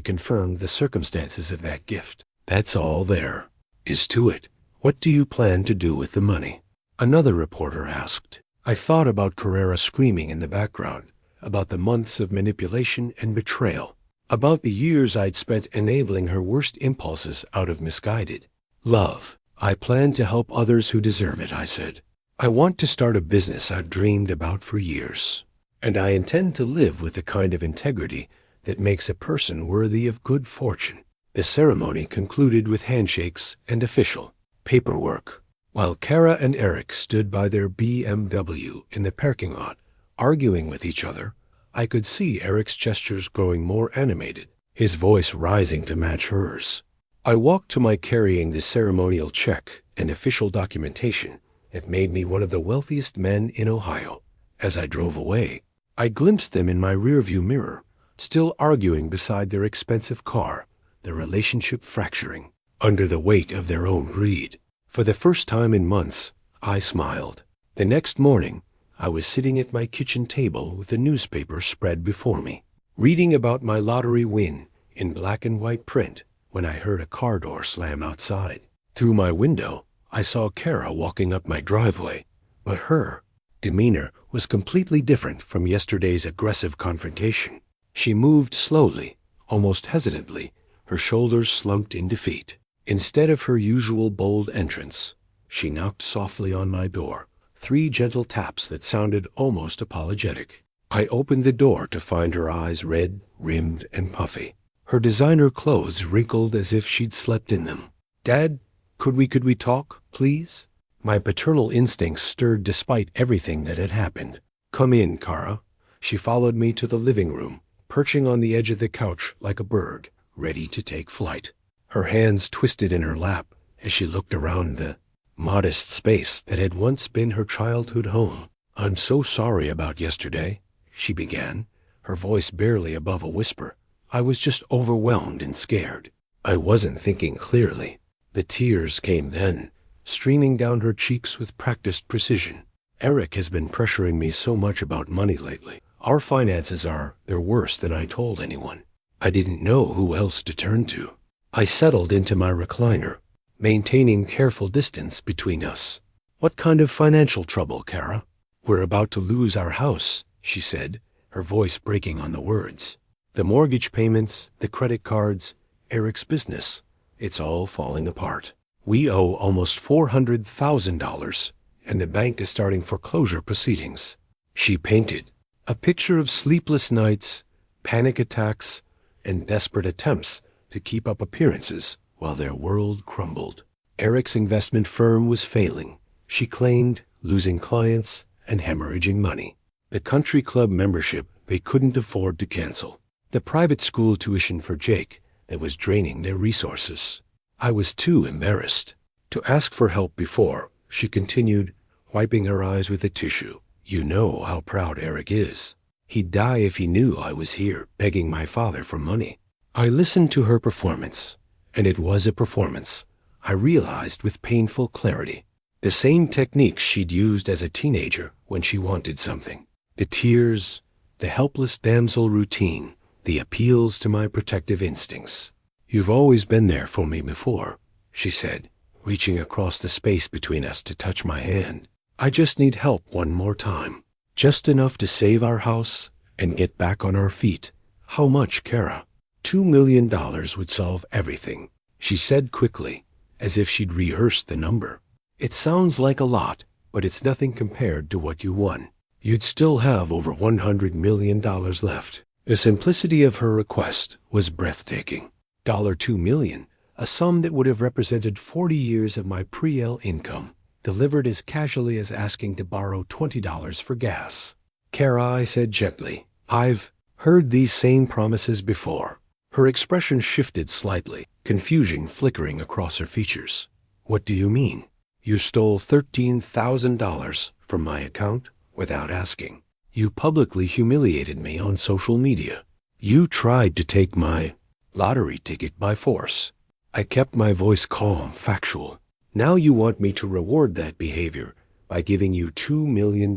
confirmed the circumstances of that gift. That's all there is to it. What do you plan to do with the money?" Another reporter asked. I thought about Carrera screaming in the background, about the months of manipulation and betrayal, about the years I'd spent enabling her worst impulses out of misguided love. "I plan to help others who deserve it," I said. "I want to start a business I've dreamed about for years, and I intend to live with the kind of integrity that makes a person worthy of good fortune." The ceremony concluded with handshakes and official paperwork. While Kara and Eric stood by their BMW in the parking lot, arguing with each other, I could see Eric's gestures growing more animated, his voice rising to match hers. I walked to my carrying the ceremonial check and official documentation that made me one of the wealthiest men in Ohio. As I drove away, I glimpsed them in my rearview mirror, still arguing beside their expensive car, their relationship fracturing under the weight of their own greed. For the first time in months, I smiled. The next morning, I was sitting at my kitchen table with a newspaper spread before me, reading about my lottery win in black and white print when I heard a car door slam outside. Through my window, I saw Kara walking up my driveway, but her demeanor was completely different from yesterday's aggressive confrontation. She moved slowly, almost hesitantly, her shoulders slumped in defeat. Instead of her usual bold entrance, she knocked softly on my door, 3 gentle taps that sounded almost apologetic. I opened the door to find her eyes red, rimmed, and puffy, her designer clothes wrinkled as if she'd slept in them. "Dad, could we talk, please?" My paternal instincts stirred despite everything that had happened. "Come in, Kara." She followed me to the living room, perching on the edge of the couch like a bird, ready to take flight. Her hands twisted in her lap as she looked around the modest space that had once been her childhood home. "I'm so sorry about yesterday," she began, her voice barely above a whisper. "I was just overwhelmed and scared. I wasn't thinking clearly." The tears came then, streaming down her cheeks with practiced precision. "Eric has been pressuring me so much about money lately. Our finances they're worse than I told anyone. I didn't know who else to turn to." I settled into my recliner, maintaining careful distance between us. "What kind of financial trouble, Kara?" "We're about to lose our house," she said, her voice breaking on the words. "The mortgage payments, the credit cards, Eric's business, it's all falling apart. We owe almost $400,000, and the bank is starting foreclosure proceedings." She painted a picture of sleepless nights, panic attacks, and desperate attempts to keep up appearances while their world crumbled. Eric's investment firm was failing, she claimed, losing clients and hemorrhaging money. The country club membership they couldn't afford to cancel. The private school tuition for Jake that was draining their resources. I was too embarrassed to ask for help before, she continued, wiping her eyes with a tissue. "You know how proud Eric is. He'd die if he knew I was here begging my father for money." I listened to her performance, and it was a performance, I realized with painful clarity. The same techniques she'd used as a teenager when she wanted something. The tears, the helpless damsel routine, the appeals to my protective instincts. "You've always been there for me before," she said, reaching across the space between us to touch my hand. "I just need help one more time. Just enough to save our house and get back on our feet." "How much, Kara?" $2 million would solve everything, she said quickly, as if she'd rehearsed the number. "It sounds like a lot, but it's nothing compared to what you won. You'd still have over $100 million left." The simplicity of her request was breathtaking. $2 million, a sum that would have represented 40 years of my pre-L income, delivered as casually as asking to borrow $20 for gas. "Kara," I said gently, "I've heard these same promises before." Her expression shifted slightly, confusion flickering across her features. "What do you mean?" "You stole $13,000 from my account without asking. You publicly humiliated me on social media. You tried to take my lottery ticket by force." I kept my voice calm, factual. "Now you want me to reward that behavior by giving you $2 million.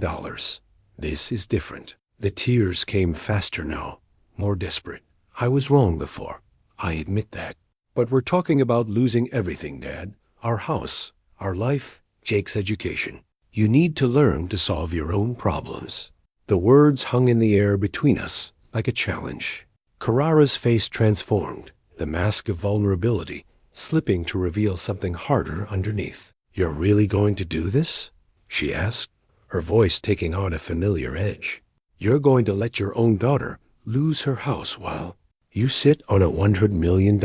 This is different." The tears came faster now, more desperate. "I was wrong before. I admit that. But we're talking about losing everything, Dad. Our house, our life, Jake's education. You need to learn to solve your own problems." The words hung in the air between us like a challenge. Carrara's face transformed, the mask of vulnerability slipping to reveal something harder underneath. "You're really going to do this?" she asked, her voice taking on a familiar edge. "You're going to let your own daughter lose her house while you sit on a $100 million?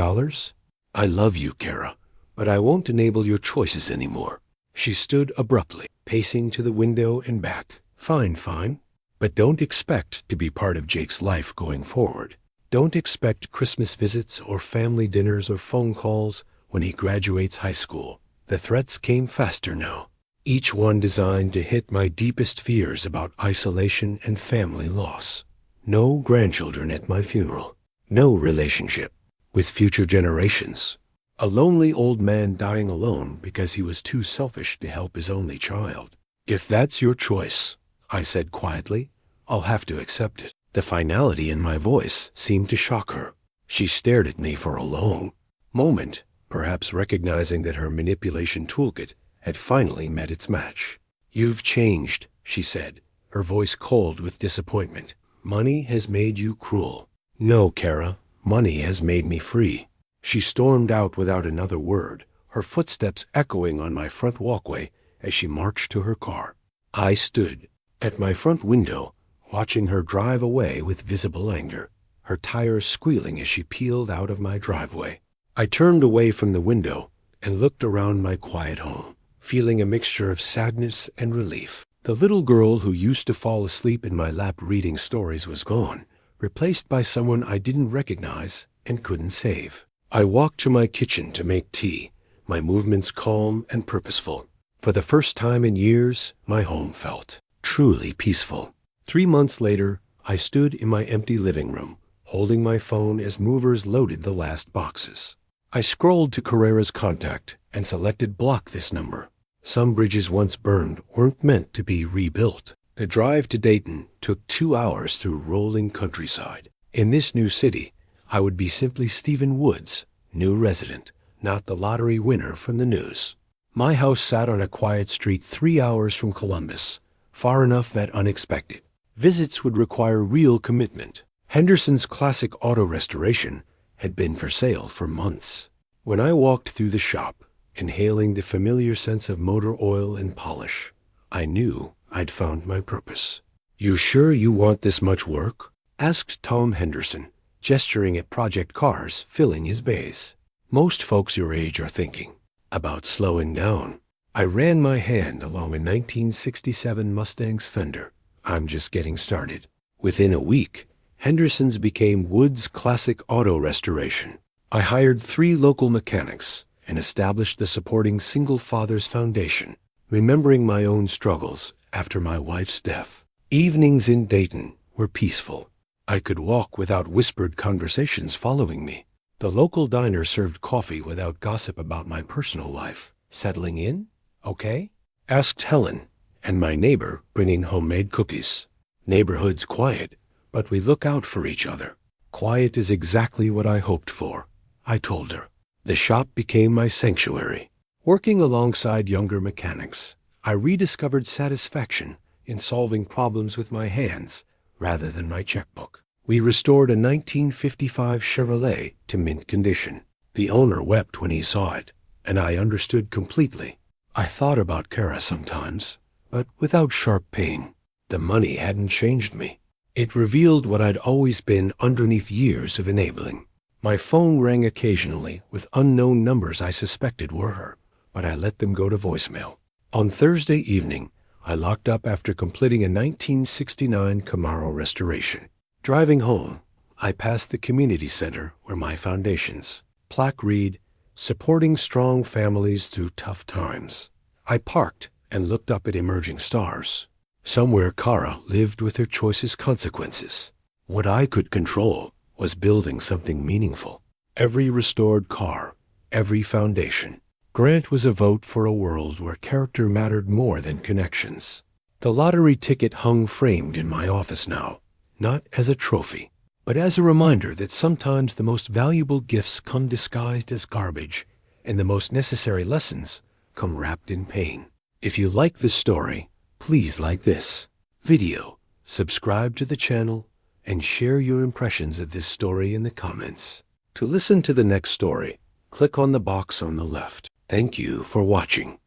I love you, Kara, but I won't enable your choices anymore. She stood abruptly, pacing to the window and back. Fine, fine. But don't expect to be part of Jake's life going forward. Don't expect Christmas visits or family dinners or phone calls when he graduates high school. The threats came faster now, each one designed to hit my deepest fears about isolation and family loss. No grandchildren at my funeral. No relationship with future generations. A lonely old man dying alone because he was too selfish to help his only child. If that's your choice, I said quietly, I'll have to accept it. The finality in my voice seemed to shock her. She stared at me for a long moment, perhaps recognizing that her manipulation toolkit had finally met its match. You've changed, she said, her voice cold with disappointment. Money has made you cruel. No, Kara, money has made me free. She stormed out without another word, her footsteps echoing on my front walkway as she marched to her car. I stood at my front window, watching her drive away with visible anger, her tires squealing as she peeled out of my driveway. I turned away from the window and looked around my quiet home, feeling a mixture of sadness and relief. The little girl who used to fall asleep in my lap reading stories was gone, replaced by someone I didn't recognize and couldn't save. I walked to my kitchen to make tea, my movements calm and purposeful. For the first time in years, my home felt truly peaceful. 3 months later, I stood in my empty living room, holding my phone as movers loaded the last boxes. I scrolled to Carrera's contact and selected block this number. Some bridges once burned weren't meant to be rebuilt. The drive to Dayton took 2 hours through rolling countryside. In this new city, I would be simply Stephen Woods, new resident, not the lottery winner from the news. My house sat on a quiet street 3 hours from Columbus, far enough that unexpected visits would require real commitment. Henderson's classic auto restoration had been for sale for months. When I walked through the shop, inhaling the familiar sense of motor oil and polish, I knew I'd found my purpose. You sure you want this much work? Asked Tom Henderson, gesturing at project cars filling his bays. Most folks your age are thinking about slowing down. I ran my hand along a 1967 Mustang's fender. I'm just getting started. Within a week, Henderson's became Wood's Classic Auto Restoration. I hired 3 local mechanics and established the supporting Single Fathers Foundation, remembering my own struggles after my wife's death. Evenings in Dayton were peaceful. I could walk without whispered conversations following me. The local diner served coffee without gossip about my personal life. Settling in? Okay? Asked Helen, and my neighbor bringing homemade cookies. Neighborhood's quiet, but we look out for each other. Quiet is exactly what I hoped for, I told her. The shop became my sanctuary. Working alongside younger mechanics, I rediscovered satisfaction in solving problems with my hands rather than my checkbook. We restored a 1955 Chevrolet to mint condition. The owner wept when he saw it, and I understood completely. I thought about Kara sometimes, but without sharp pain. The money hadn't changed me. It revealed what I'd always been underneath years of enabling. My phone rang occasionally with unknown numbers I suspected were her, but I let them go to voicemail. On Thursday evening, I locked up after completing a 1969 Camaro restoration. Driving home, I passed the community center where my foundations. Plaque read, "Supporting strong families through tough times." I parked and looked up at emerging stars. Somewhere Kara lived with her choice's consequences. What I could control was building something meaningful. Every restored car, every foundation. Grant was a vote for a world where character mattered more than connections. The lottery ticket hung framed in my office now, not as a trophy, but as a reminder that sometimes the most valuable gifts come disguised as garbage, and the most necessary lessons come wrapped in pain. If you like this story, please like this video, subscribe to the channel, and share your impressions of this story in the comments. To listen to the next story, click on the box on the left. Thank you for watching.